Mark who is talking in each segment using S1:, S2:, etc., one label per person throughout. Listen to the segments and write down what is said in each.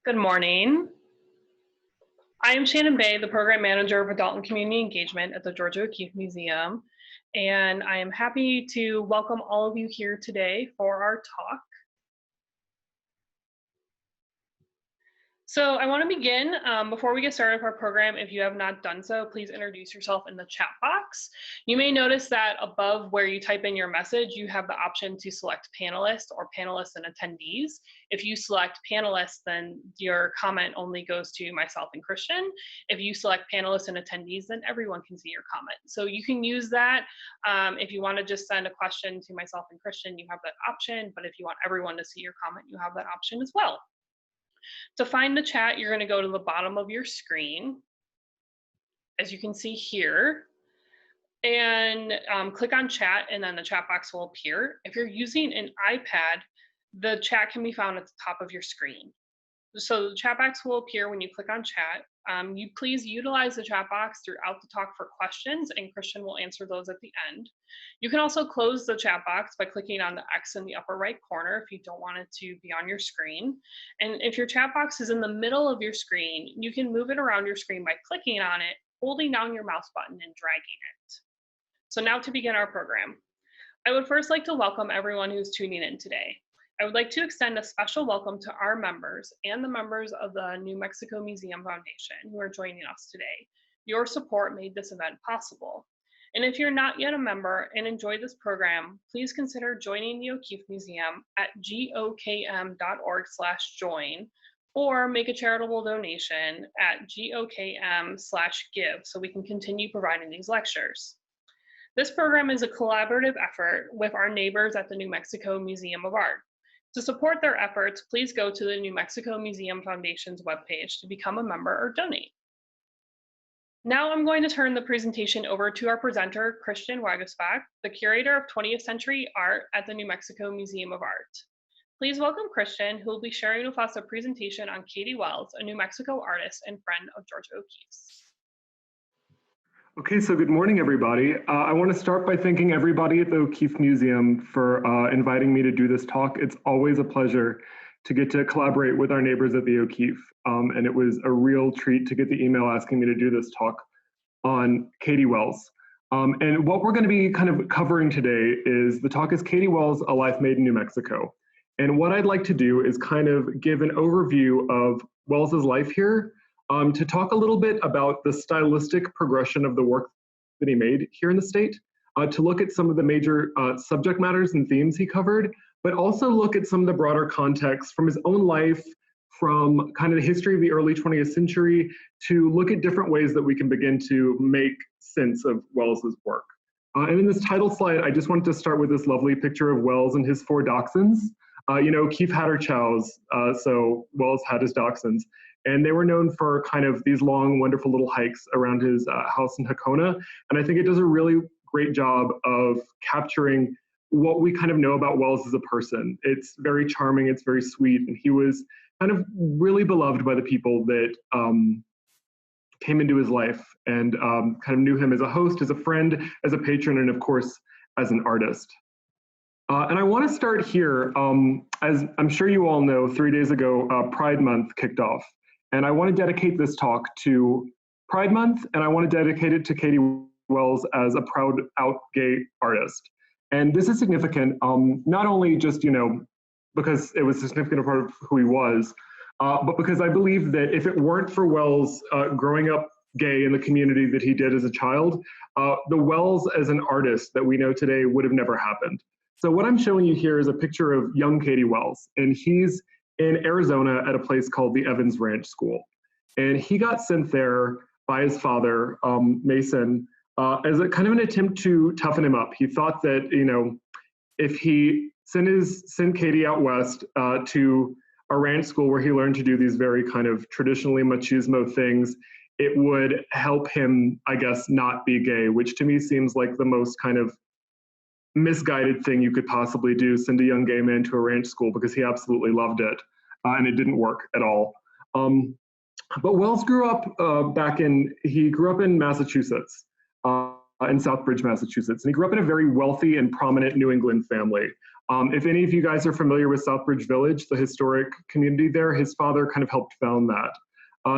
S1: Good morning. I am Shannon Bay, the Program Manager of Adult and Community Engagement at the Georgia O'Keeffe Museum, and I am happy to welcome all of you here today for our talk. So I want to begin, before we get started with our program, if you have not done so, please introduce yourself in the chat box. You may notice that above where you type in your message, you have the option to select panelists or panelists and attendees. If you select panelists, then your comment only goes to myself and Christian. If you select panelists and attendees, then everyone can see your comment. So you can use that. If you want to just send a question to myself and Christian, you have that option. But if you want everyone to see your comment, you have that option as well. To find the chat, you're going to go to the bottom of your screen, as you can see here, and click on chat, and then the chat box will appear. If you're using an iPad, the chat can be found at the top of your screen. So the chat box will appear when you click on chat. You please utilize the chat box throughout the talk for questions, and Christian will answer those at the end. You can also close the chat box by clicking on the X in the upper right corner if you don't want it to be on your screen. And if your chat box is in the middle of your screen, you can move it around your screen by clicking on it, holding down your mouse button and dragging it. So now to begin our program. I would first like to welcome everyone who's tuning in today. I would like to extend a special welcome to our members and the members of the New Mexico Museum Foundation who are joining us today. Your support made this event possible. And if you're not yet a member and enjoy this program, please consider joining the O'Keeffe Museum at gokm.org/join, or make a charitable donation at gokm/give so we can continue providing these lectures. This program is a collaborative effort with our neighbors at the New Mexico Museum of Art. To support their efforts, please go to the New Mexico Museum Foundation's webpage to become a member or donate. Now I'm going to turn the presentation over to our presenter, Christian Waguespack, the Curator of 20th Century Art at the New Mexico Museum of Art. Please welcome Christian, who will be sharing with us a presentation on Cady Wells, a New Mexico artist and friend of Georgia O'Keeffe's.
S2: Okay, so good morning, everybody. I want to start by thanking everybody at the O'Keeffe Museum for inviting me to do this talk. It's always a pleasure to get to collaborate with our neighbors at the O'Keeffe, and it was a real treat to get the email asking me to do this talk on Cady Wells. And what we're going to be kind of covering today is the talk is Cady Wells, A Life Made in New Mexico. And what I'd like to do is kind of give an overview of Wells's life here, to talk a little bit about the stylistic progression of the work that he made here in the state, to look at some of the major subject matters and themes he covered, but also look at some of the broader context from his own life, from kind of the history of the early 20th century, to look at different ways that we can begin to make sense of Wells's work. And in this title slide, I just wanted to start with this lovely picture of Wells and his 4 dachshunds. You know, O'Keeffe had her chows, so Wells had his dachshunds. And they were known for kind of these long, wonderful little hikes around his house in Hakona. And I think it does a really great job of capturing what we kind of know about Wells as a person. It's very charming, it's very sweet, and he was kind of really beloved by the people that came into his life and kind of knew him as a host, as a friend, as a patron, and of course, as an artist. And I want to start here. As I'm sure you all know, 3 days ago, Pride Month kicked off. And I want to dedicate this talk to Pride Month, and I want to dedicate it to Cady Wells as a proud out gay artist. And this is significant, not only just, you know, because it was a significant part of who he was, but because I believe that if it weren't for Wells growing up gay in the community that he did as a child, the Wells as an artist that we know today would have never happened. So what I'm showing you here is a picture of young Cady Wells, and he's in Arizona at a place called the Evans Ranch School. And he got sent there by his father, Mason, as a kind of an attempt to toughen him up. He thought that, you know, if he sent Cady out west to a ranch school where he learned to do these very kind of traditionally machismo things, it would help him, I guess, not be gay, which to me seems like the most kind of misguided thing you could possibly do, send a young gay man to a ranch school, because he absolutely loved it, and it didn't work at all. But Wells grew up he grew up in Massachusetts, in Southbridge, Massachusetts. And he grew up in a very wealthy and prominent New England family. If any of you guys are familiar with Southbridge Village, the historic community there, his father kind of helped found that.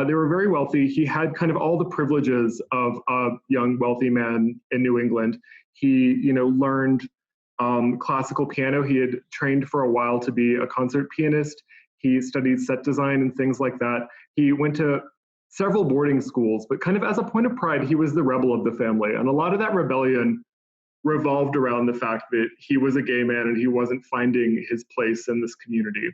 S2: They were very wealthy. He had kind of all the privileges of a young, wealthy man in New England. He, learned classical piano. He had trained for a while to be a concert pianist. He studied set design and things like that. He went to several boarding schools, but kind of as a point of pride, he was the rebel of the family. And a lot of that rebellion revolved around the fact that he was a gay man and he wasn't finding his place in this community.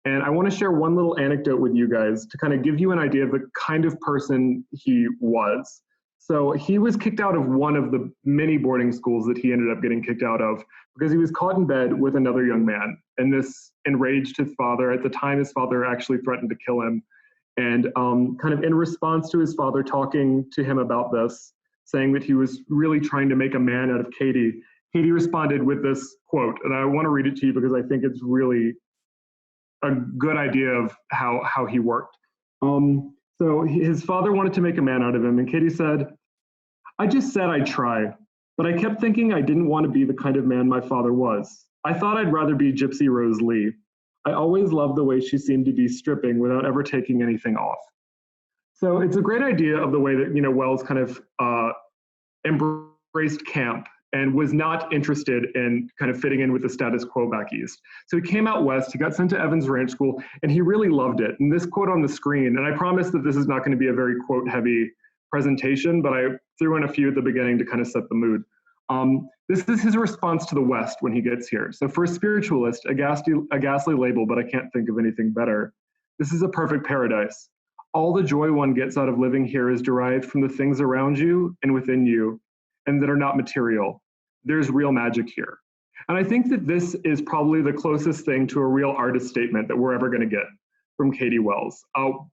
S2: And I want to share one little anecdote with you guys to kind of give you an idea of the kind of person he was. So he was kicked out of one of the many boarding schools that he ended up getting kicked out of because he was caught in bed with another young man. And this enraged his father. At the time, his father actually threatened to kill him. And kind of in response to his father talking to him about this, saying that he was really trying to make a man out of Cady, Cady responded with this quote, and I want to read it to you because I think it's really a good idea of how he worked. So his father wanted to make a man out of him, and Cady said, "I just said I'd try, but I kept thinking I didn't want to be the kind of man my father was. I thought I'd rather be Gypsy Rose Lee. I always loved the way she seemed to be stripping without ever taking anything off." So it's a great idea of the way that, Wells kind of embraced camp and was not interested in kind of fitting in with the status quo back east. So he came out west, he got sent to Evans Ranch School, and he really loved it. And this quote on the screen, and I promise that this is not going to be a very quote-heavy presentation, but I threw in a few at the beginning to kind of set the mood. This is his response to the West when he gets here. So for a spiritualist, a ghastly label, but I can't think of anything better. This is a perfect paradise. All the joy one gets out of living here is derived from the things around you and within you, and that are not material. There's real magic here. And I think that this is probably the closest thing to a real artist statement that we're ever going to get from Cady Wells.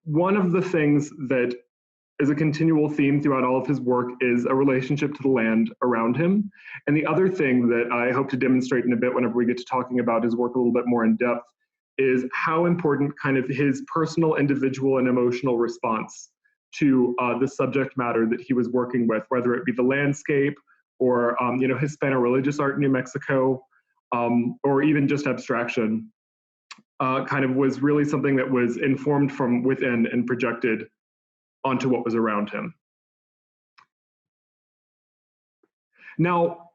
S2: One of the things that is a continual theme throughout all of his work is a relationship to the land around him. And the other thing that I hope to demonstrate in a bit whenever we get to talking about his work a little bit more in depth is how important kind of his personal, individual, and emotional response to the subject matter that he was working with, whether it be the landscape or Hispano-religious art in New Mexico, or even just abstraction, kind of was really something that was informed from within and projected onto what was around him. Now,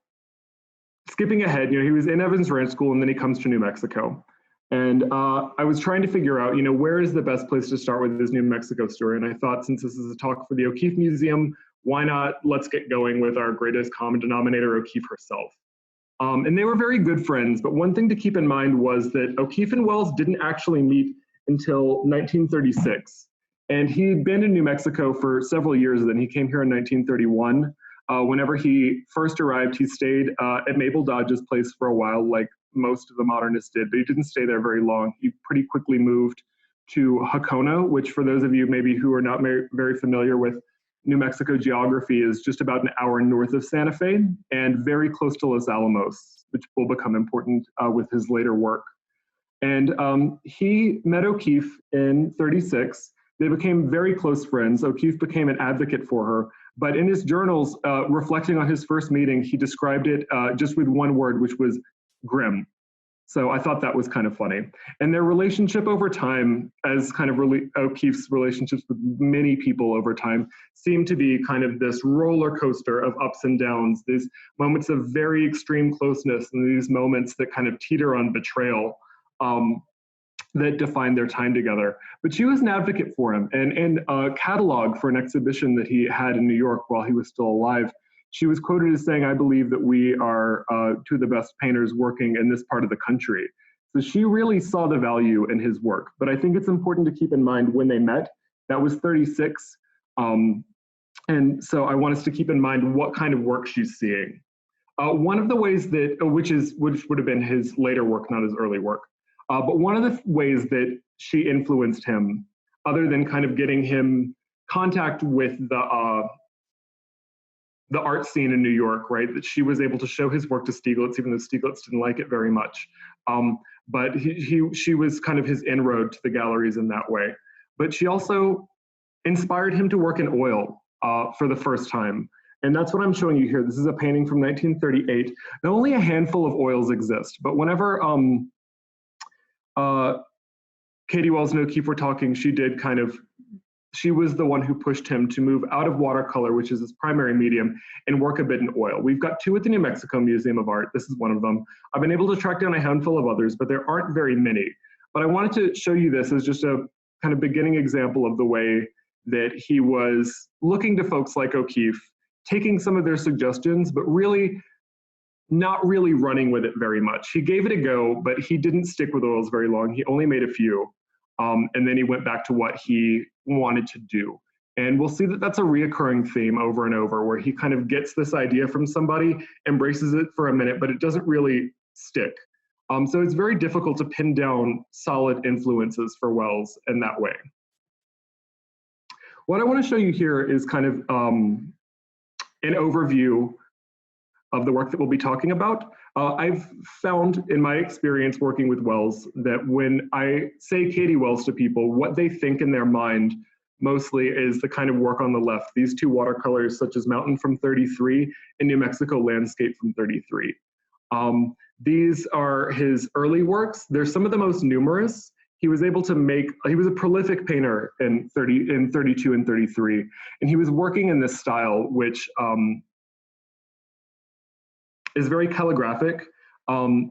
S2: skipping ahead, he was in Evans Ranch School and then he comes to New Mexico. And I was trying to figure out, where is the best place to start with this New Mexico story? And I thought, since this is a talk for the O'Keeffe Museum, why not let's get going with our greatest common denominator, O'Keeffe herself. And they were very good friends, but one thing to keep in mind was that O'Keeffe and Wells didn't actually meet until 1936. And he'd been in New Mexico for several years then. He came here in 1931. Whenever he first arrived, he stayed at Mabel Dodge's place for a while, like most of the modernists did, but he didn't stay there very long. He pretty quickly moved to Jacona, which for those of you maybe who are not very familiar with New Mexico geography is just about an hour north of Santa Fe and very close to Los Alamos, which will become important with his later work. And he met O'Keeffe in 36. They became very close friends. O'Keeffe became an advocate for her. But in his journals, reflecting on his first meeting, he described it just with one word, which was grim. So I thought that was kind of funny. And their relationship over time, as kind of O'Keeffe's relationships with many people over time, seemed to be kind of this roller coaster of ups and downs, these moments of very extreme closeness and these moments that kind of teeter on betrayal that define their time together. But she was an advocate for him. And in a catalog for an exhibition that he had in New York while he was still alive, she was quoted as saying, "I believe that we are two of the best painters working in this part of the country." So she really saw the value in his work. But I think it's important to keep in mind when they met, that was 36. And so I want us to keep in mind what kind of work she's seeing. One of the ways that, which would have been his later work, not his early work, but one of the ways that she influenced him, other than kind of getting him contact with the art scene in New York, right? That she was able to show his work to Stieglitz, even though Stieglitz didn't like it very much. But she was kind of his inroad to the galleries in that way. But she also inspired him to work in oil for the first time. And that's what I'm showing you here. This is a painting from 1938. Now, only a handful of oils exist, but whenever Cady Wells and O'Keeffe were talking, she was the one who pushed him to move out of watercolor, which is his primary medium, and work a bit in oil. We've got two at the New Mexico Museum of Art. This is one of them. I've been able to track down a handful of others, but there aren't very many. But I wanted to show you this as just a kind of beginning example of the way that he was looking to folks like O'Keeffe, taking some of their suggestions, but really not really running with it very much. He gave it a go, but he didn't stick with oils very long. He only made a few. And then he went back to what he wanted to do. And we'll see that that's a reoccurring theme over and over, where he kind of gets this idea from somebody, embraces it for a minute, but it doesn't really stick. So it's very difficult to pin down solid influences for Wells in that way. What I want to show you here is kind of an overview of the work that we'll be talking about. I've found in my experience working with Wells that when I say Cady Wells to people, what they think in their mind mostly is the kind of work on the left, these two watercolors such as Mountain from 33 and New Mexico Landscape from 33. These are his early works. They're some of the most numerous. He was able to he was a prolific painter in 32 and 33, and he was working in this style, which is very calligraphic,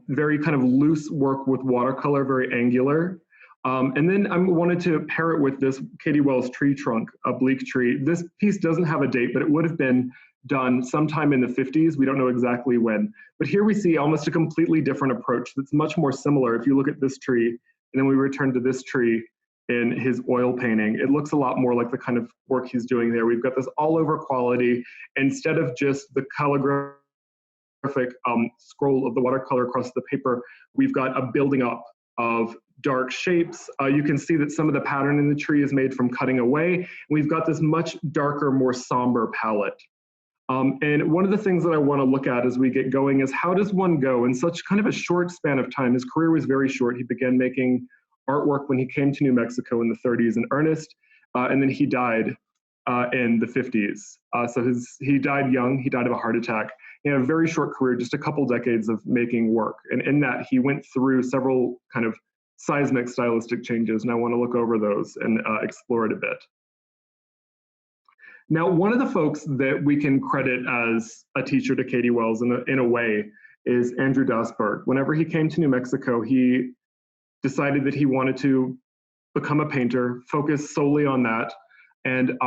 S2: very kind of loose work with watercolor, very angular. And then I wanted to pair it with this Cady Wells tree trunk, a bleak tree. This piece doesn't have a date, but it would have been done sometime in the 50s. We don't know exactly when. But here we see almost a completely different approach that's much more similar. If you look at this tree, and then we return to this tree in his oil painting, it looks a lot more like the kind of work he's doing there. We've got this all over quality. Instead of just the calligraphic scroll of the watercolor across the paper, we've got a building up of dark shapes. You can see that some of the pattern in the tree is made from cutting away. We've got this much darker, more somber palette. And one of the things that I want to look at as we get going is how does one go in such kind of a short span of time? His career was very short. He began making artwork when he came to New Mexico in the 30s in earnest, and then he died in the 50s. So he died young. He died of a heart attack. He had a very short career, just a couple decades of making work. And in that, he went through several kind of seismic stylistic changes, and I want to look over those and explore it a bit. Now, one of the folks that we can credit as a teacher to Cady Wells in a way is Andrew Dasberg. Whenever he came to New Mexico, he decided that he wanted to become a painter, focus solely on that. And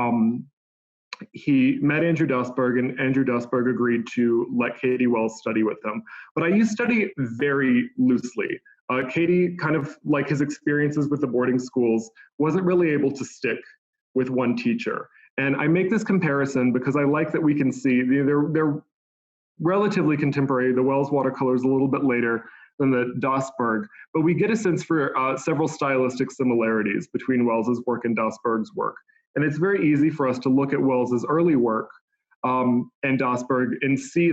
S2: he met Andrew Dasberg, and Andrew Dasberg agreed to let Cady Wells study with him. But I use study very loosely. Cady, kind of like his experiences with the boarding schools, wasn't really able to stick with one teacher. And I make this comparison because I like that we can see they're relatively contemporary. The Wells watercolors a little bit later than the Dasberg, but we get a sense for several stylistic similarities between Wells's work and Dasberg's work. And it's very easy for us to look at Wells's early work and Dasberg and see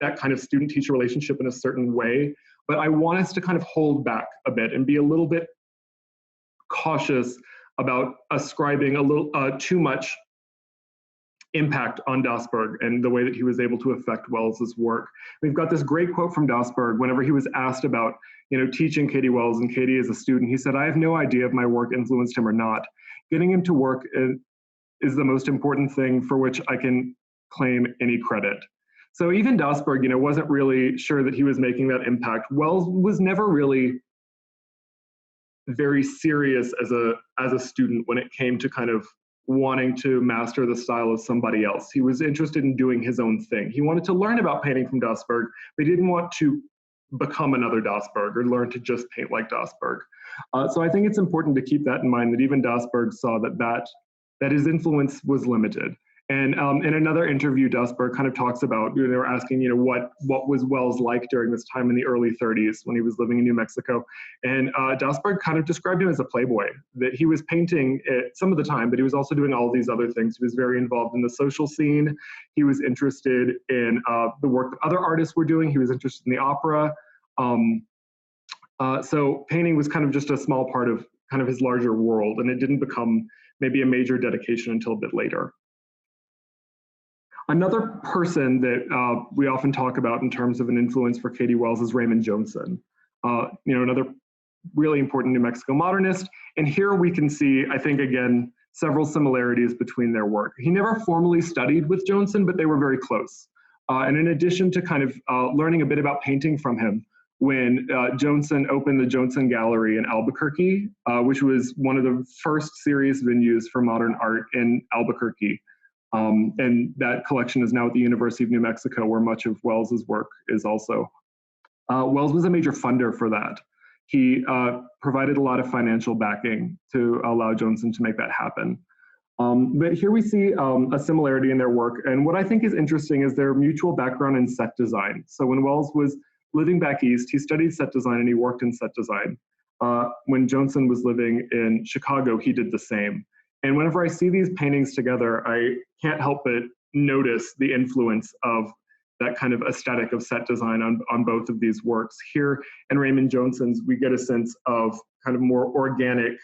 S2: that kind of student-teacher relationship in a certain way. But I want us to kind of hold back a bit and be a little bit cautious about ascribing a little too much impact on Dasberg and the way that he was able to affect Wells's work. We've got this great quote from Dasberg whenever he was asked about, teaching Cady Wells and Cady as a student. He said, "I have no idea if my work influenced him or not. Getting him to work is the most important thing for which I can claim any credit." So even Dasberg, wasn't really sure that he was making that impact. Wells was never really very serious as a student when it came to kind of wanting to master the style of somebody else. He was interested in doing his own thing. He wanted to learn about painting from Dasberg, but he didn't want to become another Dasberg or learn to just paint like Dasberg. So I think it's important to keep that in mind, that even Dasberg saw that his influence was limited. And in another interview, Dasberg kind of talks about, they were asking, what was Wells like during this time in the early 30s when he was living in New Mexico. And Dasberg kind of described him as a playboy, that he was painting some of the time, but he was also doing all of these other things. He was very involved in the social scene. He was interested in the work that other artists were doing. He was interested in the opera. So painting was kind of just a small part of kind of his larger world, and it didn't become maybe a major dedication until a bit later. Another person that we often talk about in terms of an influence for Cady Wells is Raymond Johnson, another really important New Mexico modernist. And here we can see, I think, again, several similarities between their work. He never formally studied with Johnson, but they were very close. And in addition to kind of learning a bit about painting from him, when Johnson opened the Johnson Gallery in Albuquerque, which was one of the first serious venues for modern art in Albuquerque. And that collection is now at the University of New Mexico, where much of Wells's work is also. Wells was a major funder for that. He provided a lot of financial backing to allow Johnson to make that happen. But here we see a similarity in their work. And what I think is interesting is their mutual background in set design. So when Wells was living back east, he studied set design and he worked in set design. When Johnson was living in Chicago, he did the same. And whenever I see these paintings together, I can't help but notice the influence of that kind of aesthetic of set design on both of these works. Here in Raymond Johnson's, we get a sense of kind of more organic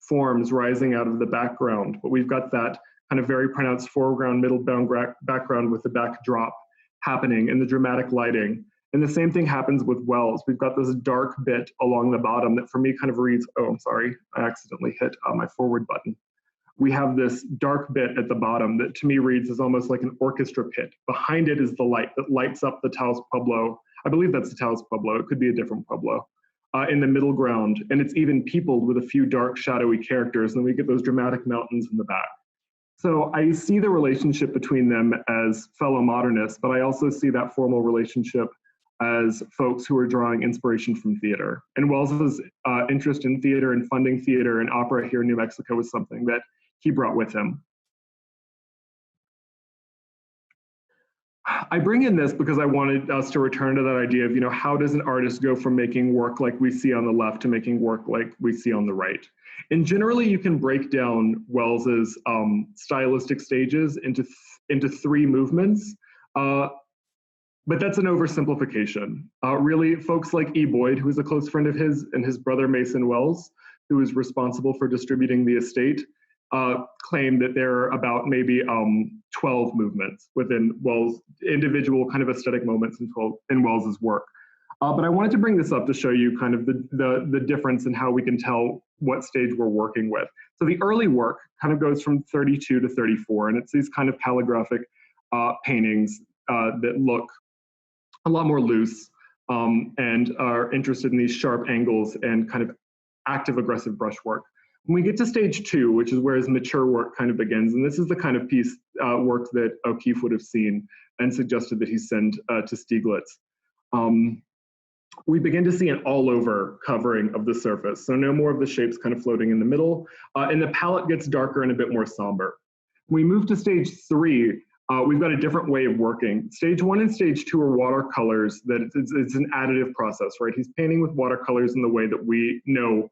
S2: forms rising out of the background, but we've got that kind of very pronounced foreground, middle background with the backdrop happening and the dramatic lighting. And the same thing happens with Wells. We've got this dark bit along the bottom that for me kind of reads, oh, I'm sorry, I accidentally hit my forward button. We have this dark bit at the bottom that to me reads as almost like an orchestra pit. Behind it is the light that lights up the Taos Pueblo. I believe that's the Taos Pueblo. It could be a different Pueblo. In the middle ground, and it's even peopled with a few dark, shadowy characters, and we get those dramatic mountains in the back. So I see the relationship between them as fellow modernists, but I also see that formal relationship as folks who are drawing inspiration from theater. And Wells's interest in theater and funding theater and opera here in New Mexico was something that he brought with him. I bring in this because I wanted us to return to that idea of, how does an artist go from making work like we see on the left to making work like we see on the right? And generally, you can break down Wells's stylistic stages into three movements, but that's an oversimplification. Really, folks like E. Boyd, who is a close friend of his, and his brother Mason Wells, who is responsible for distributing the estate, claim that there are about maybe 12 movements within Wells' individual kind of aesthetic moments in Wells's work. But I wanted to bring this up to show you kind of the difference in how we can tell what stage we're working with. So the early work kind of goes from 32 to 34, and it's these kind of calligraphic paintings that look a lot more loose and are interested in these sharp angles and kind of active, aggressive brushwork. When we get to stage 2, which is where his mature work kind of begins, and this is the kind of piece work that O'Keeffe would have seen and suggested that he send to Stieglitz. We begin to see an all-over covering of the surface, so no more of the shapes kind of floating in the middle, and the palette gets darker and a bit more somber. When we move to stage 3, we've got a different way of working. Stage 1 and stage 2 are watercolors. That it's an additive process, right? He's painting with watercolors in the way that we know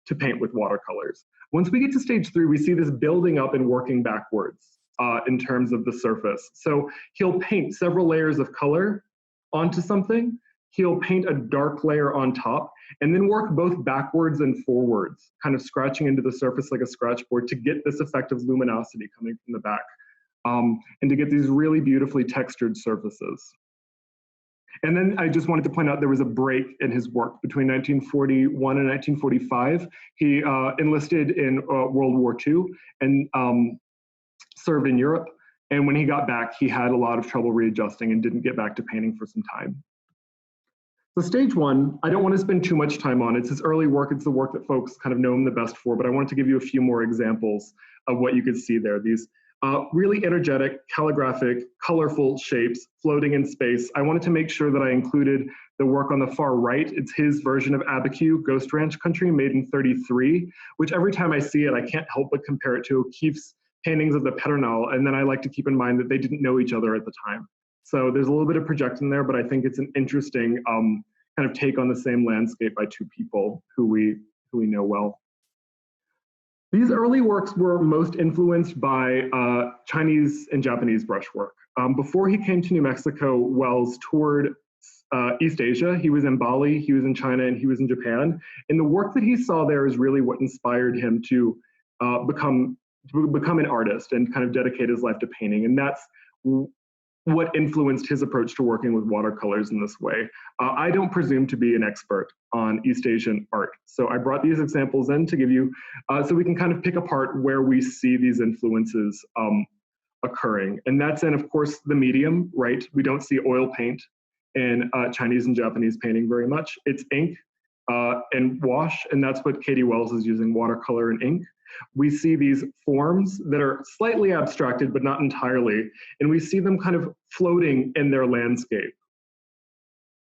S2: to paint with watercolors. Once we get to stage 3, we see this building up and working backwards in terms of the surface. So he'll paint several layers of color onto something. He'll paint a dark layer on top and then work both backwards and forwards, kind of scratching into the surface like a scratch board to get this effect of luminosity coming from the back and to get these really beautifully textured surfaces. And then I just wanted to point out there was a break in his work between 1941 and 1945. He enlisted in World War II and served in Europe. And when he got back, he had a lot of trouble readjusting and didn't get back to painting for some time. So stage 1, I don't want to spend too much time on. It's his early work. It's the work that folks kind of know him the best for, but I wanted to give you a few more examples of what you could see there. These really energetic, calligraphic, colorful shapes floating in space. I wanted to make sure that I included the work on the far right. It's his version of Abiquiu, Ghost Ranch Country, made in '33, which every time I see it, I can't help but compare it to O'Keeffe's paintings of the Pedernal, and then I like to keep in mind that they didn't know each other at the time. So there's a little bit of projection there, but I think it's an interesting kind of take on the same landscape by two people who we know well. These early works were most influenced by Chinese and Japanese brushwork. Before he came to New Mexico, Wells toured East Asia. He was in Bali, he was in China, and he was in Japan. And the work that he saw there is really what inspired him to become an artist and kind of dedicate his life to painting. And that's what influenced his approach to working with watercolors in this way. I don't presume to be an expert on East Asian art, so I brought these examples in to give you, so we can kind of pick apart where we see these influences occurring. And that's in, of course, the medium, right? We don't see oil paint in Chinese and Japanese painting very much. It's ink and wash, and that's what Cady Wells is using, watercolor and ink. We see these forms that are slightly abstracted, but not entirely, and we see them kind of floating in their landscape,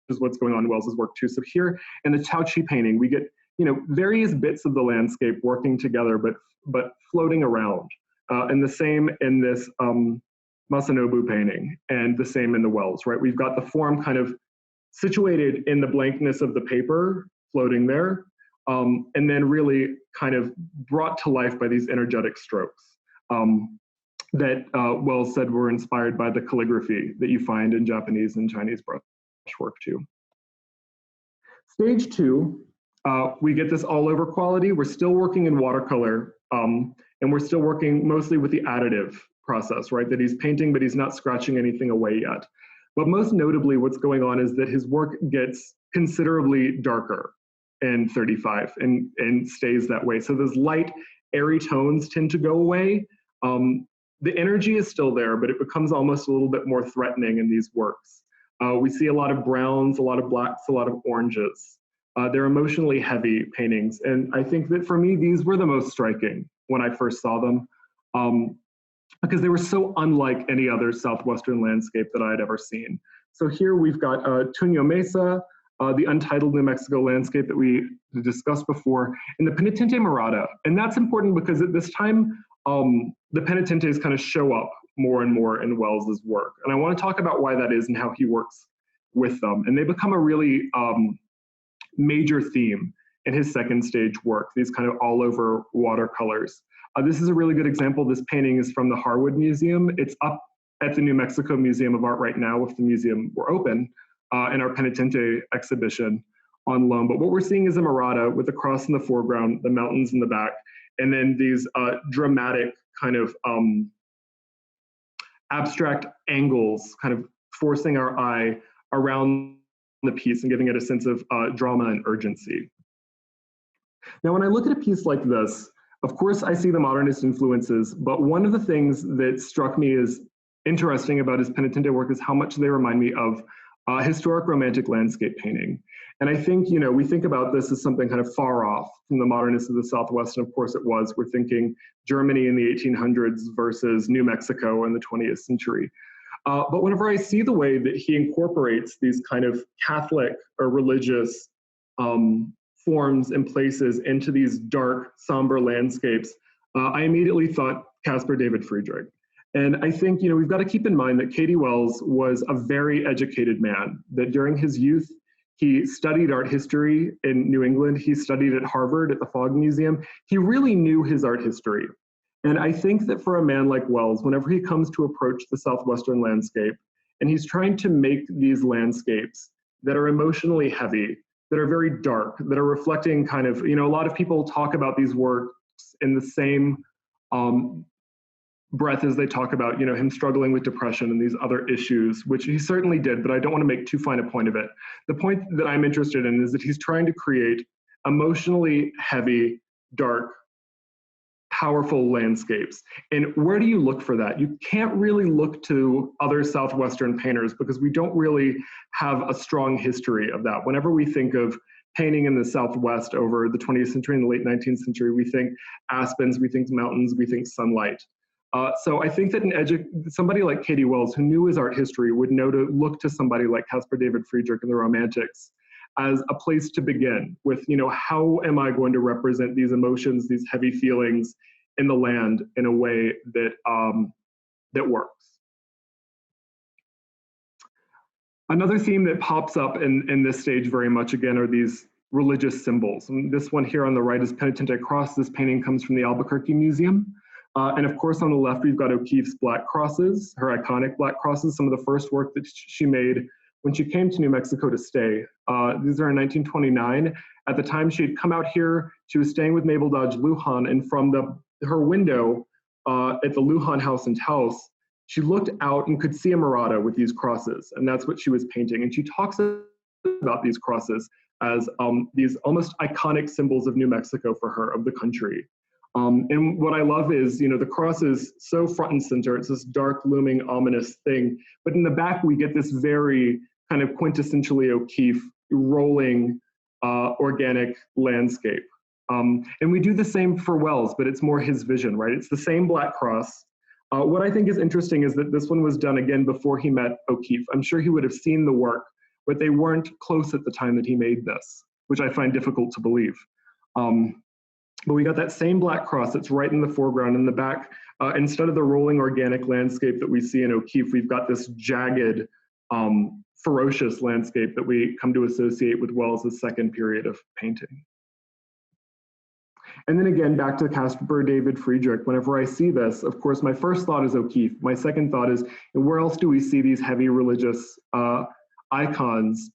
S2: which is what's going on in Wells's work too. So here in the Chao Chi painting, we get, you know, various bits of the landscape working together, but floating around. And the same in this Masanobu painting, and the same in the Wells, right? We've got the form kind of situated in the blankness of the paper, floating there, and then really kind of brought to life by these energetic strokes that Wells said were inspired by the calligraphy that you find in Japanese and Chinese brushwork too. Stage 2, we get this all over quality. We're still working in watercolor, and we're still working mostly with the additive process, right? That he's painting, but he's not scratching anything away yet. But most notably, what's going on is that his work gets considerably darker in 35 and stays that way. So those light, airy tones tend to go away. The energy is still there, but it becomes almost a little bit more threatening in these works. We see a lot of browns, a lot of blacks, a lot of oranges. They're emotionally heavy paintings. And I think that for me, these were the most striking when I first saw them, because they were so unlike any other Southwestern landscape that I had ever seen. So here we've got Tuño Mesa, the untitled New Mexico landscape that we discussed before, and the Penitente Morada. And that's important because at this time, the Penitentes kind of show up more and more in Wells's work. And I want to talk about why that is and how he works with them. And they become a really major theme in his second stage work, these kind of all over watercolors. This is a really good example. This painting is from the Harwood Museum. It's up at the New Mexico Museum of Art right now if the museum were open, in our Penitente exhibition on loan. But what we're seeing is a Morada with the cross in the foreground, the mountains in the back, and then these dramatic kind of abstract angles kind of forcing our eye around the piece and giving it a sense of drama and urgency. Now, when I look at a piece like this, of course, I see the modernist influences, but one of the things that struck me as interesting about his Penitente work is how much they remind me of historic romantic landscape painting. And I think, you know, we think about this as something kind of far off from the modernists of the Southwest, and of course it was. We're thinking Germany in the 1800s versus New Mexico in the 20th century. But whenever I see the way that he incorporates these kind of Catholic or religious forms and places into these dark, somber landscapes, I immediately thought Caspar David Friedrich. And I think, you know, we've got to keep in mind that Cady Wells was a very educated man, that during his youth, he studied art history in New England. He studied at Harvard at the Fogg Museum. He really knew his art history. And I think that for a man like Wells, whenever he comes to approach the Southwestern landscape, and he's trying to make these landscapes that are emotionally heavy, that are very dark, that are reflecting kind of, you know, a lot of people talk about these works in the same breath as they talk about, you know, him struggling with depression and these other issues, which he certainly did, but I don't want to make too fine a point of it. The point that I'm interested in is that he's trying to create emotionally heavy, dark, powerful landscapes. And where do you look for that? You can't really look to other Southwestern painters because we don't really have a strong history of that. Whenever we think of painting in the Southwest over the 20th century and the late 19th century, we think aspens, we think mountains, we think sunlight. So I think that somebody like Cady Wells, who knew his art history, would know to look to somebody like Caspar David Friedrich and the Romantics as a place to begin with, you know, how am I going to represent these emotions, these heavy feelings in the land in a way that, that works. Another theme that pops up in this stage very much again are these religious symbols. And this one here on the right is Penitente Cross. This painting comes from the Albuquerque Museum. And of course, on the left, we've got O'Keeffe's black crosses, her iconic black crosses, some of the first work that she made when she came to New Mexico to stay. These are in 1929. At the time she had come out here, she was staying with Mabel Dodge Lujan, and from her window at the Lujan House and House, she looked out and could see a murata with these crosses, and that's what she was painting. And she talks about these crosses as these almost iconic symbols of New Mexico for her, of the country. And what I love is, you know, the cross is so front and center. It's this dark, looming, ominous thing. But in the back, we get this very kind of quintessentially O'Keeffe, rolling, organic landscape. And we do the same for Wells, but it's more his vision, right? It's the same black cross. What I think is interesting is that this one was done again before he met O'Keeffe. I'm sure he would have seen the work, but they weren't close at the time that he made this, which I find difficult to believe. But we got that same black cross that's right in the foreground. In the back, instead of the rolling organic landscape that we see in O'Keeffe, we've got this jagged, ferocious landscape that we come to associate with Wells's second period of painting. And then again, back to Caspar David Friedrich, whenever I see this, of course, my first thought is O'Keeffe. My second thought is, where else do we see these heavy religious icons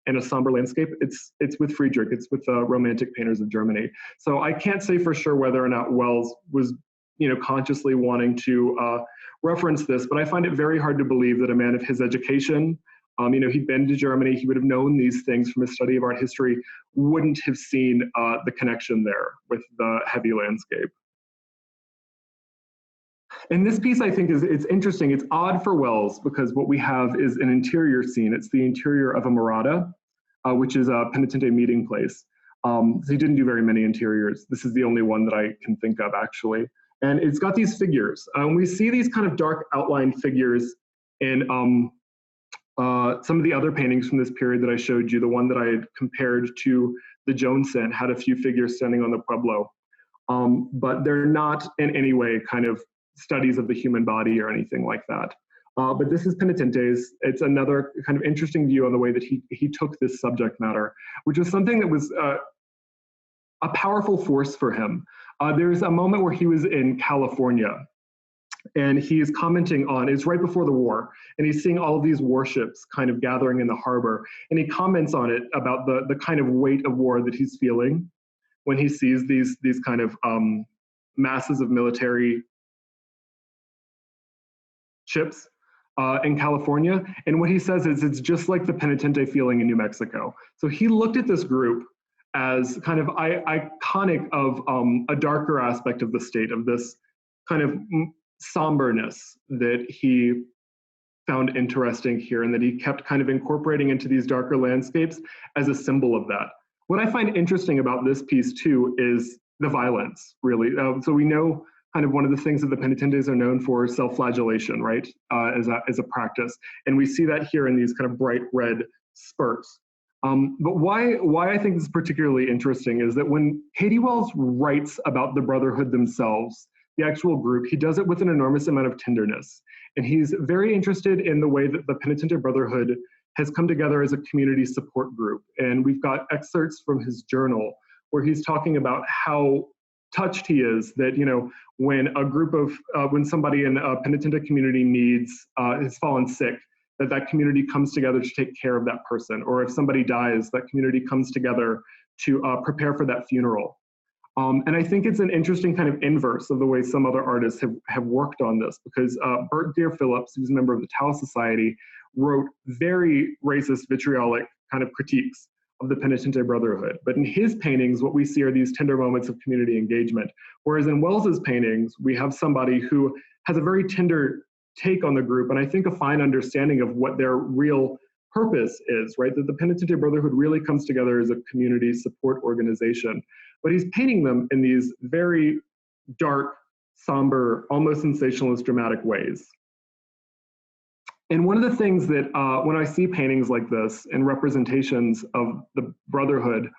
S2: in a somber landscape? It's with Friedrich, it's with the Romantic painters of Germany. So I can't say for sure whether or not Wells was, you know, consciously wanting to reference this, but I find it very hard to believe that a man of his education, you know, he'd been to Germany, he would have known these things from his study of art history, wouldn't have seen the connection there with the heavy landscape. And this piece, I think, it's interesting. It's odd for Wells because what we have is an interior scene. It's the interior of a murata, which is a Penitente meeting place. So he didn't do very many interiors. This is the only one that I can think of, actually. And it's got these figures. We see these kind of dark outline figures in some of the other paintings from this period that I showed you. The one that I had compared to the Joneson had a few figures standing on the Pueblo. But they're not in any way kind of studies of the human body or anything like that. But this is Penitentes. It's another kind of interesting view on the way that he took this subject matter, which was something that was a powerful force for him. There's a moment where he was in California, and he's commenting on, it's right before the war, and he's seeing all of these warships kind of gathering in the harbor, and he comments on it about the kind of weight of war that he's feeling when he sees these kind of masses of military ships in California. And what he says is, it's just like the Penitente feeling in New Mexico. So he looked at this group as kind of iconic of a darker aspect of the state, of this kind of somberness that he found interesting here, and that he kept kind of incorporating into these darker landscapes as a symbol of that. What I find interesting about this piece too is the violence, really. So we know kind of one of the things that the Penitentes are known for is self-flagellation, right, as a practice. And we see that here in these kind of bright red spurts. But why I think this is particularly interesting is that when Cady Wells writes about the Brotherhood themselves, the actual group, he does it with an enormous amount of tenderness. And he's very interested in the way that the Penitente Brotherhood has come together as a community support group. And we've got excerpts from his journal where he's talking about how touched he is that, you know, when a group of, when somebody in a Penitente community has fallen sick, that community comes together to take care of that person. Or if somebody dies, that community comes together to prepare for that funeral. And I think it's an interesting kind of inverse of the way some other artists have worked on this, because Bert Deer Phillips, who's a member of the Tau Society, wrote very racist, vitriolic kind of critiques of the Penitente Brotherhood. But in his paintings, what we see are these tender moments of community engagement. Whereas in Wells's paintings, we have somebody who has a very tender take on the group, and I think a fine understanding of what their real purpose is, right? That the Penitente Brotherhood really comes together as a community support organization. But he's painting them in these very dark, somber, almost sensationalist, dramatic ways. And one of the things that when I see paintings like this and representations of the Brotherhood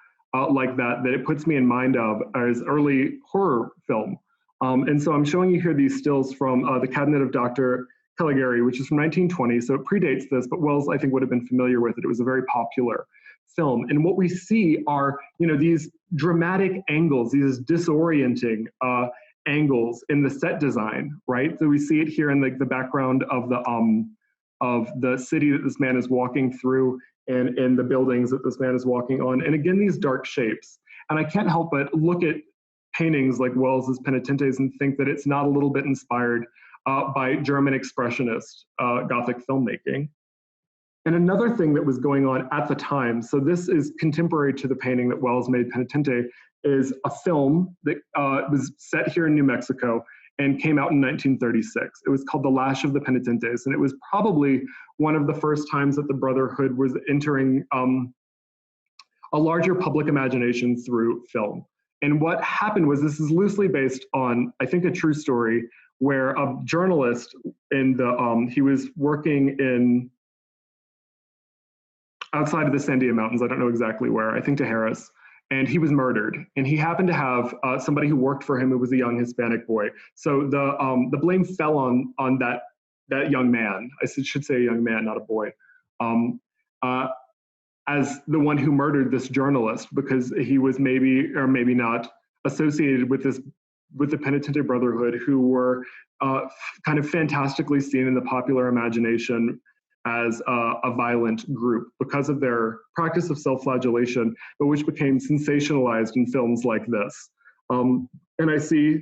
S2: like that it puts me in mind of is early horror film. And so I'm showing you here these stills from The Cabinet of Dr. Caligari, which is from 1920, so it predates this, but Wells, I think, would have been familiar with it. It was a very popular film. And what we see are, you know, these dramatic angles, these disorienting angles in the set design, right? So we see it here in the background of the city that this man is walking through, and in the buildings that this man is walking on. And again, these dark shapes. And I can't help but look at paintings like Wells's Penitentes and think that it's not a little bit inspired by German expressionist Gothic filmmaking. And another thing that was going on at the time, so this is contemporary to the painting that Wells made, Penitente, is a film that was set here in New Mexico and came out in 1936. It was called The Lash of the Penitentes, and it was probably one of the first times that the Brotherhood was entering a larger public imagination through film. And what happened was, this is loosely based on, I think, a true story, where a journalist in the, he was working in, outside of the Sandia Mountains, I don't know exactly where, I think to Harris, and he was murdered. And he happened to have somebody who worked for him who was a young Hispanic boy. So the blame fell on that young man. I should say a young man, not a boy, as the one who murdered this journalist, because he was maybe or maybe not associated with the Penitente Brotherhood, who were kind of fantastically seen in the popular imagination as a violent group because of their practice of self-flagellation, but which became sensationalized in films like this. And I see,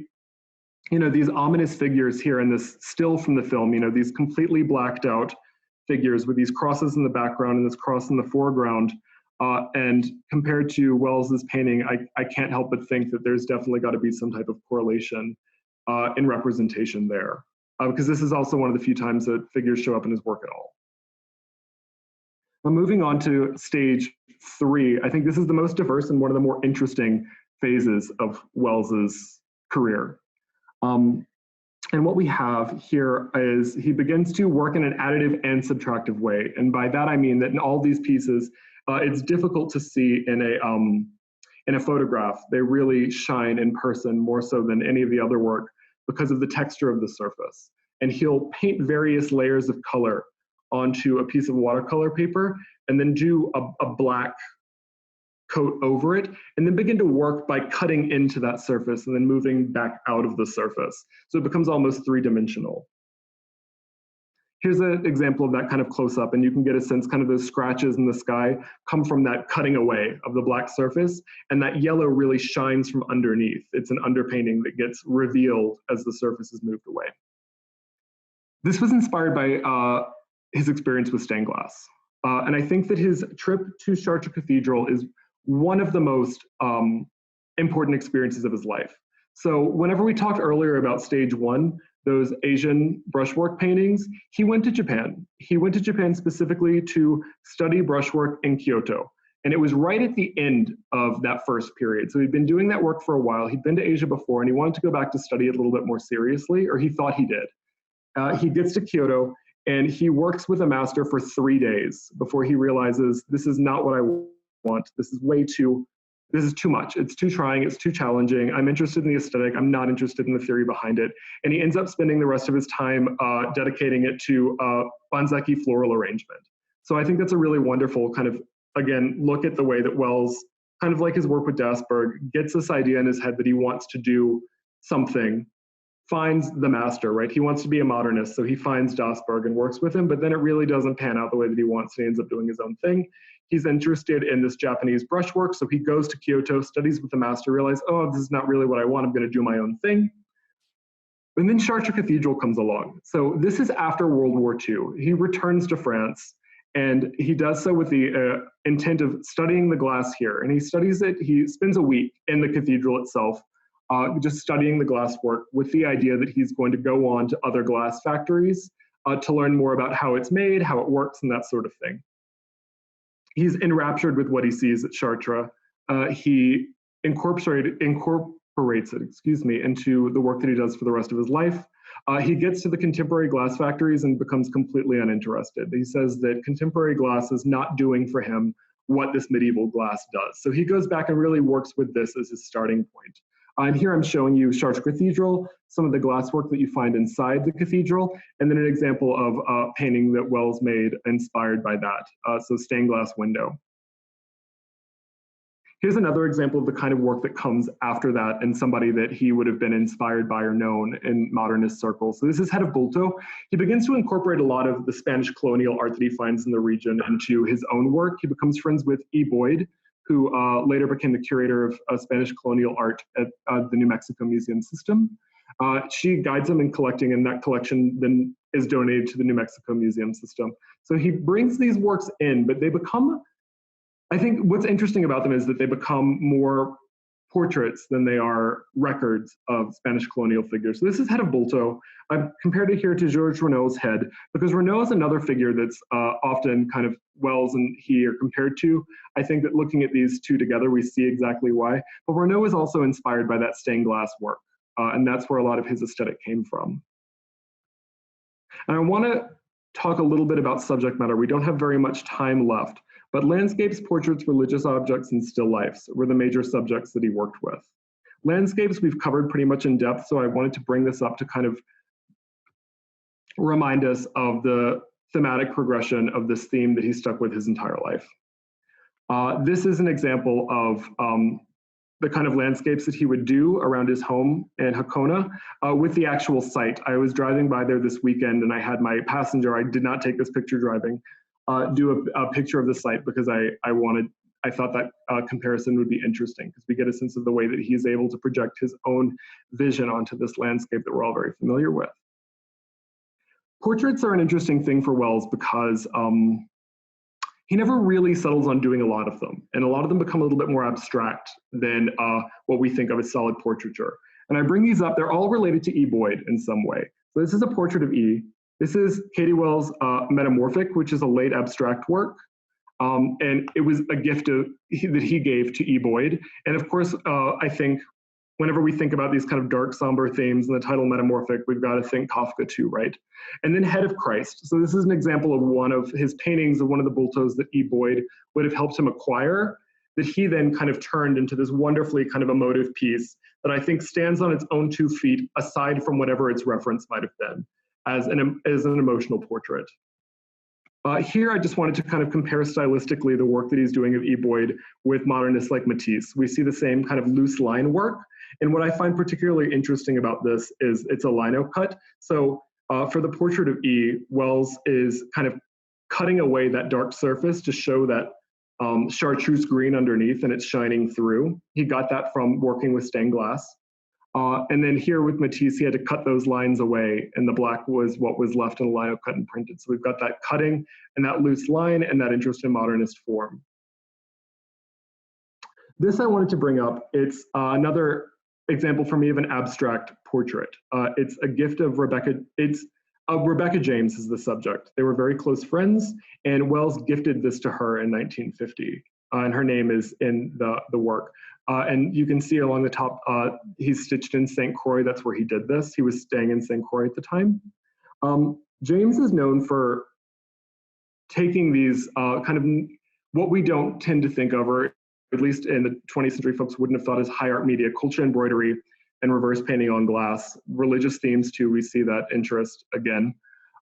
S2: these ominous figures here in this still from the film, these completely blacked out figures with these crosses in the background and this cross in the foreground. And compared to Wells's painting, I can't help but think that there's definitely got to be some type of correlation in representation there, because this is also one of the few times that figures show up in his work at all. Now, moving on to stage 3, I think this is the most diverse and one of the more interesting phases of Wells's career. And what we have here is he begins to work in an additive and subtractive way. And by that, I mean that in all these pieces, it's difficult to see in a photograph. They really shine in person more so than any of the other work because of the texture of the surface. And he'll paint various layers of color onto a piece of watercolor paper and then do a black coat over it, and then begin to work by cutting into that surface and then moving back out of the surface. So it becomes almost 3-dimensional. Here's an example of that kind of close up, and you can get a sense kind of those scratches in the sky come from that cutting away of the black surface, and that yellow really shines from underneath. It's an underpainting that gets revealed as the surface is moved away. This was inspired by his experience with stained glass. And I think that his trip to Chartres Cathedral is one of the most important experiences of his life. So whenever we talked earlier about stage 1, those Asian brushwork paintings, he went to Japan. He went to Japan specifically to study brushwork in Kyoto. And it was right at the end of that first period. So he'd been doing that work for a while. He'd been to Asia before, and he wanted to go back to study it a little bit more seriously, or he thought he did. He gets to Kyoto, and he works with a master for 3 days before he realizes, this is not what I want. This is too much. It's too trying. It's too challenging. I'm interested in the aesthetic. I'm not interested in the theory behind it. And he ends up spending the rest of his time dedicating it to Banzaki floral arrangement. So I think that's a really wonderful kind of, again, look at the way that Wells, kind of like his work with Dasberg, gets this idea in his head that he wants to do something, finds the master, right? He wants to be a modernist, so he finds Dasberg and works with him, but then it really doesn't pan out the way that he wants, and he ends up doing his own thing. He's interested in this Japanese brushwork, so he goes to Kyoto, studies with the master, realizes, oh, this is not really what I want, I'm gonna do my own thing. And then Chartres Cathedral comes along. So this is after World War II. He returns to France, and he does so with the intent of studying the glass here. And he studies it, he spends a week in the cathedral itself, just studying the glass work with the idea that he's going to go on to other glass factories to learn more about how it's made, how it works, and that sort of thing. He's enraptured with what he sees at Chartres. He incorporates it, into the work that he does for the rest of his life. He gets to the contemporary glass factories and becomes completely uninterested. He says that contemporary glass is not doing for him what this medieval glass does. So he goes back and really works with this as his starting point. And here I'm showing you Chartres Cathedral, some of the glasswork that you find inside the cathedral, and then an example of a painting that Wells made inspired by that, so stained glass window. Here's another example of the kind of work that comes after that and somebody that he would have been inspired by or known in modernist circles. So this is Head of Bulto. He begins to incorporate a lot of the Spanish colonial art that he finds in the region into his own work. He becomes friends with E. Boyd, who later became the curator of Spanish colonial art at the New Mexico Museum System. She guides him in collecting, and that collection then is donated to the New Mexico Museum System. So he brings these works in, but they become, I think what's interesting about them is that they become more portraits than they are records of Spanish colonial figures. So this is head of Bulto. I've compared it here to Georges Renault's head, because Renault is another figure that's often kind of Wells and he are compared to. I think that looking at these two together, we see exactly why. But Renault is also inspired by that stained glass work, and that's where a lot of his aesthetic came from. And I want to talk a little bit about subject matter. We don't have very much time left, but landscapes, portraits, religious objects, and still lifes were the major subjects that he worked with. Landscapes we've covered pretty much in depth, so I wanted to bring this up to kind of remind us of the thematic progression of this theme that he stuck with his entire life. This is an example of the kind of landscapes that he would do around his home in Hakona with the actual site. I was driving by there this weekend and I had my passenger, I did not take this picture driving, do a picture of the site because I thought that comparison would be interesting because we get a sense of the way that he's able to project his own vision onto this landscape that we're all very familiar with. Portraits are an interesting thing for Wells because he never really settles on doing a lot of them, and a lot of them become a little bit more abstract than what we think of as solid portraiture. And I bring these up, they're all related to E. Boyd in some way. So this is a portrait of E. This is Cady Wells' Metamorphic, which is a late abstract work. And it was a gift that he gave to E. Boyd. And of course, I think whenever we think about these kind of dark, somber themes and the title Metamorphic, we've got to think Kafka too, right? And then Head of Christ. So this is an example of one of his paintings of one of the Bultos that E. Boyd would have helped him acquire, that he then kind of turned into this wonderfully kind of emotive piece that I think stands on its own 2 feet, aside from whatever its reference might have been, as an emotional portrait. Here, I just wanted to kind of compare stylistically the work that he's doing of E. Boyd with modernists like Matisse. We see the same kind of loose line work. And what I find particularly interesting about this is it's a lino cut. So for the portrait of E, Wells is kind of cutting away that dark surface to show that chartreuse green underneath and it's shining through. He got that from working with stained glass. And then here with Matisse, he had to cut those lines away, and the black was what was left in a lino cut and printed. So we've got that cutting and that loose line and that interest in modernist form. This I wanted to bring up. It's another example for me of an abstract portrait. It's a gift of Rebecca. Rebecca James is the subject. They were very close friends, and Wells gifted this to her in 1950. And her name is in the work. And you can see along the top, he's stitched in St. Croix. That's where he did this. He was staying in St. Croix at the time. James is known for taking these kind of what we don't tend to think of, or at least in the 20th century folks wouldn't have thought as high art media, culture embroidery and reverse painting on glass, religious themes too, we see that interest again,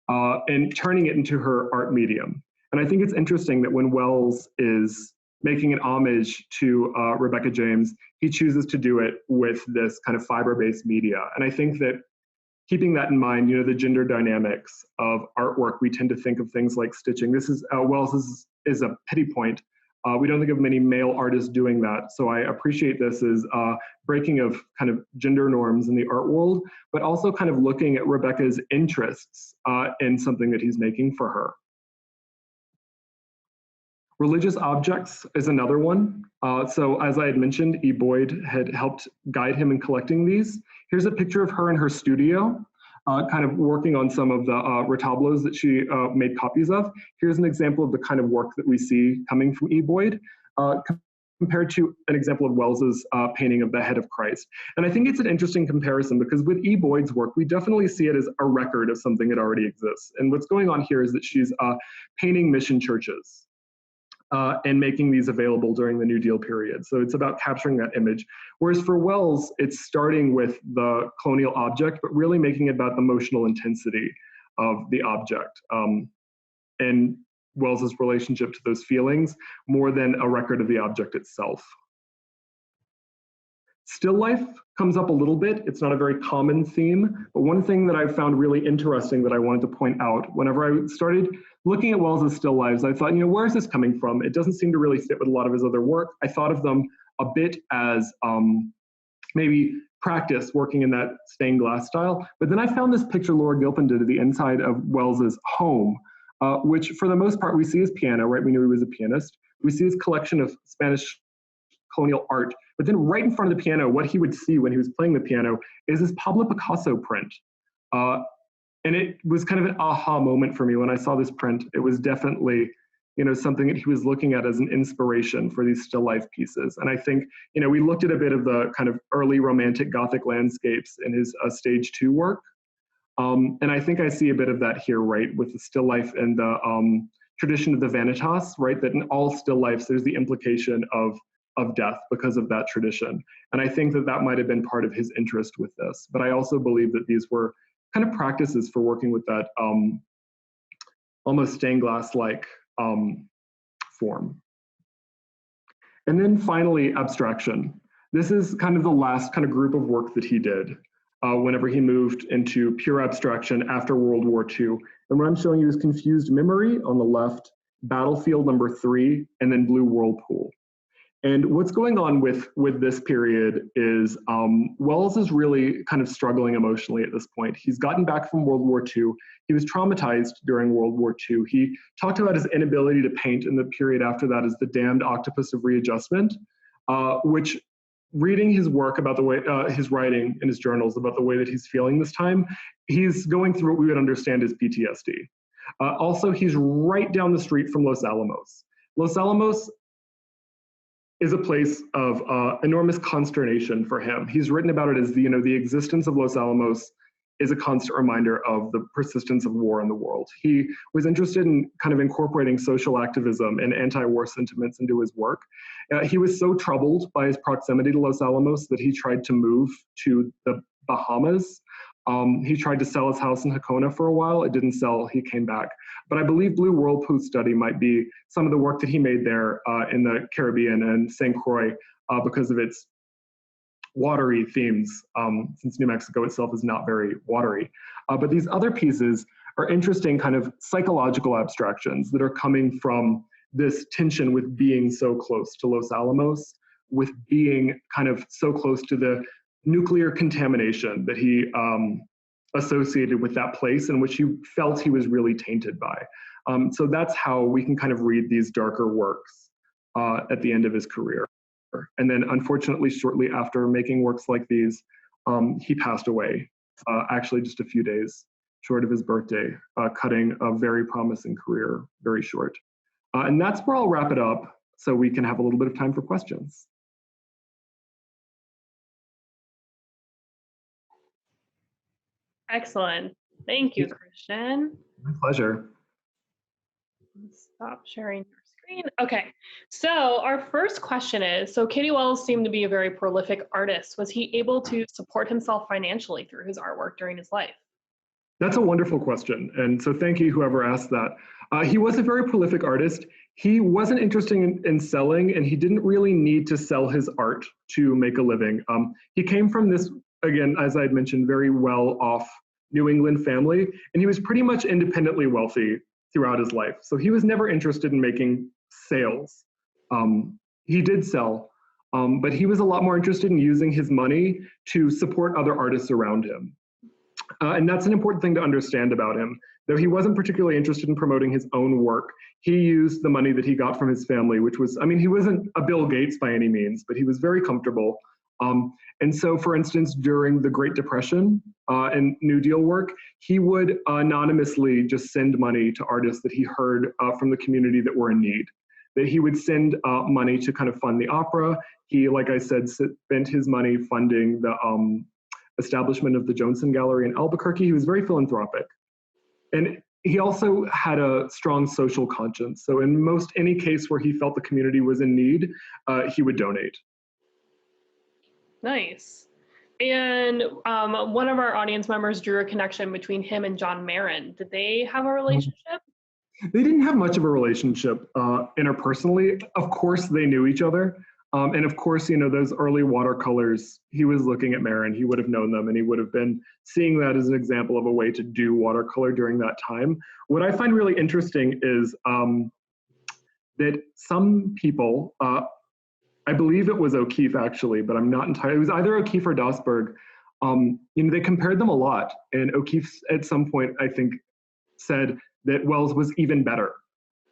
S2: and turning it into her art medium. And I think it's interesting that when Wells is making an homage to Rebecca James, he chooses to do it with this kind of fiber-based media. And I think that keeping that in mind, you know, the gender dynamics of artwork, we tend to think of things like stitching. This is, Wells is a pity point. We don't think of many male artists doing that. So I appreciate this as breaking of kind of gender norms in the art world, but also kind of looking at Rebecca's interests in something that he's making for her. Religious objects is another one. So as I had mentioned, E. Boyd had helped guide him in collecting these. Here's a picture of her in her studio, kind of working on some of the retablos that she made copies of. Here's an example of the kind of work that we see coming from E. Boyd, compared to an example of Wells's painting of the Head of Christ. And I think it's an interesting comparison because with E. Boyd's work, we definitely see it as a record of something that already exists. And what's going on here is that she's painting mission churches. And making these available during the New Deal period. So it's about capturing that image. Whereas for Wells, it's starting with the colonial object, but really making it about the emotional intensity of the object and Wells's relationship to those feelings more than a record of the object itself. Still life comes up a little bit. It's not a very common theme, but one thing that I found really interesting that I wanted to point out, whenever I started looking at Wells's still lives, I thought, you know, where is this coming from? It doesn't seem to really fit with a lot of his other work. I thought of them a bit as maybe practice working in that stained glass style. But then I found this picture Laura Gilpin did of the inside of Wells's home, which for the most part we see his piano, right? We knew he was a pianist. We see his collection of Spanish colonial art, but then right in front of the piano, what he would see when he was playing the piano is this Pablo Picasso print. And it was kind of an aha moment for me when I saw this print. It was definitely, something that he was looking at as an inspiration for these still life pieces. And I think, we looked at a bit of the kind of early romantic Gothic landscapes in his stage 2 work. And I think I see a bit of that here, right, with the still life and the tradition of the vanitas, right, that in all still lifes, there's the implication of death because of that tradition. And I think that that might have been part of his interest with this. But I also believe that these were kind of practices for working with that almost stained glass-like form. And then finally, abstraction. This is kind of the last kind of group of work that he did whenever he moved into pure abstraction after World War II. And what I'm showing you is Confused Memory on the left, Battlefield number 3, and then Blue Whirlpool. And what's going on with this period is Wells is really kind of struggling emotionally at this point. He's gotten back from World War II. He was traumatized during World War II. He talked about his inability to paint in the period after that as the damned octopus of readjustment, which reading his work about the way, his writing in his journals about the way that he's feeling this time, he's going through what we would understand as PTSD. Also, he's right down the street from Los Alamos. Los Alamos is a place of enormous consternation for him. He's written about it as the existence of Los Alamos is a constant reminder of the persistence of war in the world. He was interested in kind of incorporating social activism and anti-war sentiments into his work. He was so troubled by his proximity to Los Alamos that he tried to move to the Bahamas. He tried to sell his house in Hakona for a while. It didn't sell. He came back. But I believe Blue Whirlpool study might be some of the work that he made there in the Caribbean and St. Croix because of its watery themes, since New Mexico itself is not very watery. But these other pieces are interesting kind of psychological abstractions that are coming from this tension with being so close to Los Alamos, with being kind of so close to the nuclear contamination that he associated with that place in which he felt he was really tainted by. So that's how we can kind of read these darker works at the end of his career. And then unfortunately, shortly after making works like these, he passed away, actually just a few days short of his birthday, cutting a very promising career very short. And that's where I'll wrap it up so we can have a little bit of time for questions.
S1: Excellent. Thank you, Christian.
S2: My pleasure.
S1: Stop sharing your screen. Okay, so our first question is, so Cady Wells seemed to be a very prolific artist. Was he able to support himself financially through his artwork during his life?
S2: That's a wonderful question. And so thank you, whoever asked that. He was a very prolific artist. He wasn't interested in selling, and he didn't really need to sell his art to make a living. He came from this, again, as I had mentioned, very well-off New England family, and he was pretty much independently wealthy throughout his life. So he was never interested in making sales. He did sell, but he was a lot more interested in using his money to support other artists around him. And that's an important thing to understand about him. Though he wasn't particularly interested in promoting his own work, he used the money that he got from his family, which was, I mean, he wasn't a Bill Gates by any means, but he was very comfortable. And so, for instance, during the Great Depression and New Deal work, he would anonymously just send money to artists that he heard from the community that were in need. That he would send money to kind of fund the opera. He, like I said, spent his money funding the establishment of the Johnson Gallery in Albuquerque. He was very philanthropic. And he also had a strong social conscience. So in most any case where he felt the community was in need, he would donate.
S1: Nice. And one of our audience members drew a connection between him and John Marin. Did they have a relationship?
S2: They didn't have much of a relationship interpersonally. Of course, they knew each other. And of course, you know, those early watercolors, he was looking at Marin, he would have known them, and he would have been seeing that as an example of a way to do watercolor during that time. What I find really interesting is that some people I believe it was O'Keeffe actually, but I'm not entirely, it was either O'Keeffe or Dossberg. They compared them a lot, and O'Keeffe at some point, I think, said that Wells was even better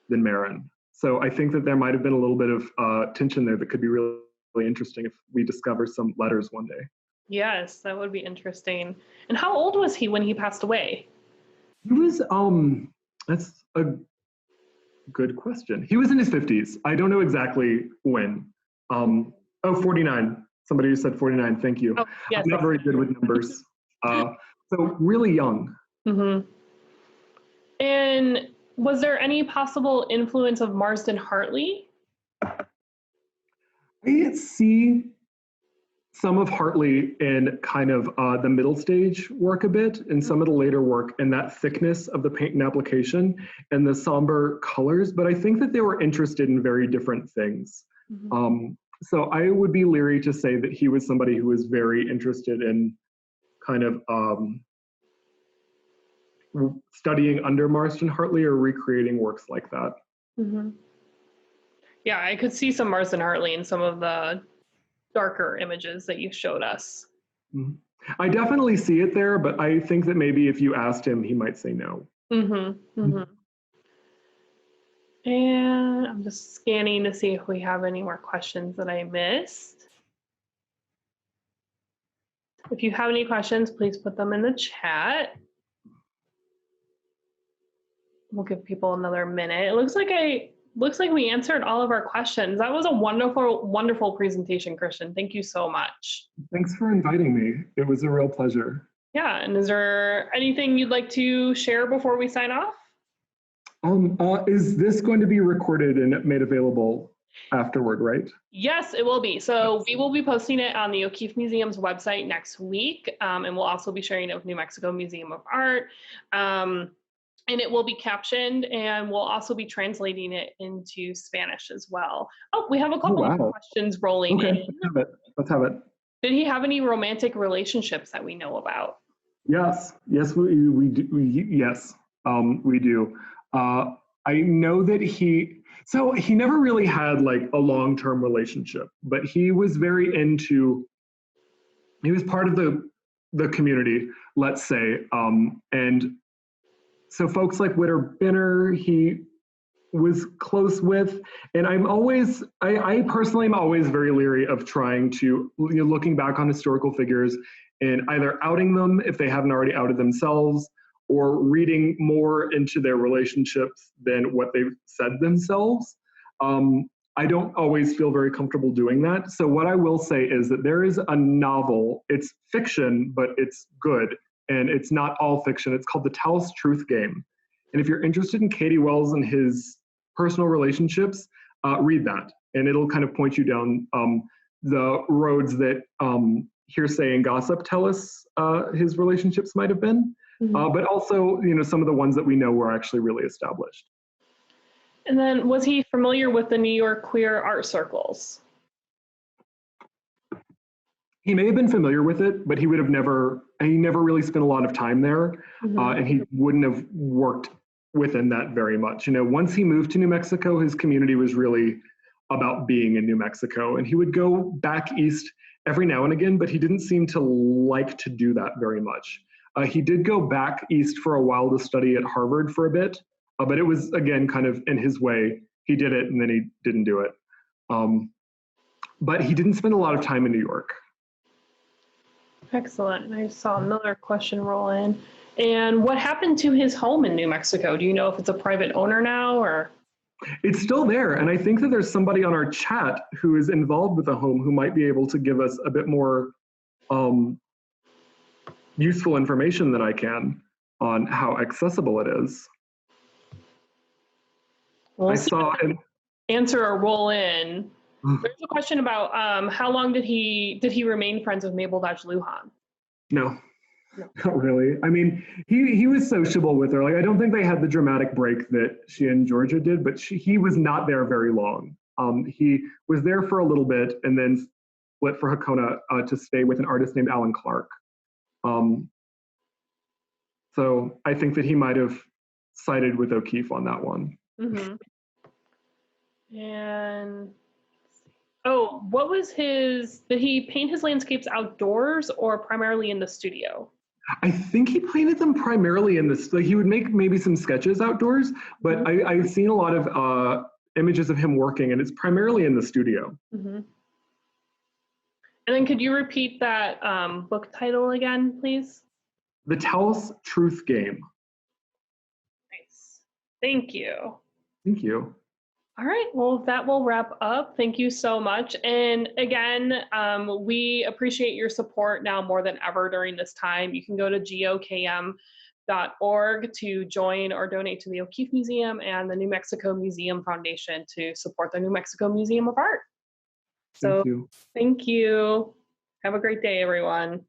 S2: than Marin. So I think that there might have been a little bit of tension there that could be really, really interesting if we discover some letters one day.
S1: Yes, that would be interesting. And how old was he when he passed away?
S2: He was, that's a good question. He was in his 50s. I don't know exactly when. 49. Somebody who said 49, thank you.
S1: Oh, yes.
S2: I'm not very good with numbers. So really young.
S1: Mm-hmm. And was there any possible influence of Marsden Hartley?
S2: I see some of Hartley in kind of the middle stage work a bit, and some of the later work, and that thickness of the paint and application and the somber colors, but I think that they were interested in very different things. Mm-hmm. So I would be leery to say that he was somebody who was very interested in kind of studying under Marsden Hartley or recreating works like that.
S1: Mm-hmm. Yeah, I could see some Marsden Hartley in some of the darker images that you showed us.
S2: Mm-hmm. I definitely see it there, but I think that maybe if you asked him, he might say no.
S1: Mm-hmm. Mm-hmm. And I'm just scanning to see if we have any more questions that I missed. If you have any questions, please put them in the chat. We'll give people another minute. It looks like we answered all of our questions. That was a wonderful, wonderful presentation, Christian. Thank you so much.
S2: Thanks for inviting me. It was a real pleasure.
S1: Yeah, and is there anything you'd like to share before we sign off?
S2: Is this going to be recorded and made available afterward, right?
S1: Yes, it will be. So we will be posting it on the O'Keeffe Museum's website next week, and we'll also be sharing it with New Mexico Museum of Art. And it will be captioned, and we'll also be translating it into Spanish as well. Oh, we have a couple of questions rolling in.
S2: Let's have it.
S1: Did he have any romantic relationships that we know about?
S2: Yes, we do. Yes, we do. I know that he never really had like a long-term relationship, but he was very into, he was part of the community, let's say, and so folks like Witter Binner, he was close with, and I personally am always very leery of trying to, looking back on historical figures and either outing them if they haven't already outed themselves, or reading more into their relationships than what they've said themselves. I don't always feel very comfortable doing that. So what I will say is that there is a novel, it's fiction, but it's good, and it's not all fiction. It's called The Taos Truth Game. And if you're interested in Cady Wells and his personal relationships, read that. And it'll kind of point you down the roads that hearsay and gossip tell us his relationships might have been. Mm-hmm. But also, some of the ones that we know were actually really established.
S1: And then was he familiar with the New York queer art circles?
S2: He may have been familiar with it, but he never really spent a lot of time there. Mm-hmm. And he wouldn't have worked within that very much. Once he moved to New Mexico, his community was really about being in New Mexico. And he would go back east every now and again, but he didn't seem to like to do that very much. He did go back east for a while to study at Harvard for a bit, but it was, again, kind of in his way. He did it and then he didn't do it. But he didn't spend a lot of time in New York.
S1: Excellent. I saw another question roll in. And what happened to his home in New Mexico? Do you know if it's a private owner now or?
S2: It's still there. And I think that there's somebody on our chat who is involved with the home who might be able to give us a bit more useful information than I can on how accessible it is.
S1: Well, I saw an answer or roll in. There's a question about how long did he remain friends with Mabel Dodge Lujan?
S2: No, not really. I mean, he was sociable with her. Like, I don't think they had the dramatic break that she and Georgia did, but he was not there very long. He was there for a little bit and then split for Hakona to stay with an artist named Alan Clark. So I think that he might have sided with O'Keeffe on that one.
S1: Mm-hmm. And Oh, what was did he paint his landscapes outdoors or primarily in the studio?
S2: I think he painted them primarily in this, like he would make maybe some sketches outdoors, but
S1: Mhm.
S2: I've seen a lot of images of him working and it's primarily in the studio.
S1: Mhm. And then could you repeat that book title again, please?
S2: The Taos Truth Game.
S1: Nice. Thank you.
S2: Thank you.
S1: All right, well, that will wrap up. Thank you so much. And again, we appreciate your support now more than ever during this time. You can go to gokm.org to join or donate to the O'Keeffe Museum and the New Mexico Museum Foundation to support the New Mexico Museum of Art.
S2: Thank
S1: So
S2: you.
S1: thank you. Have a great day, everyone.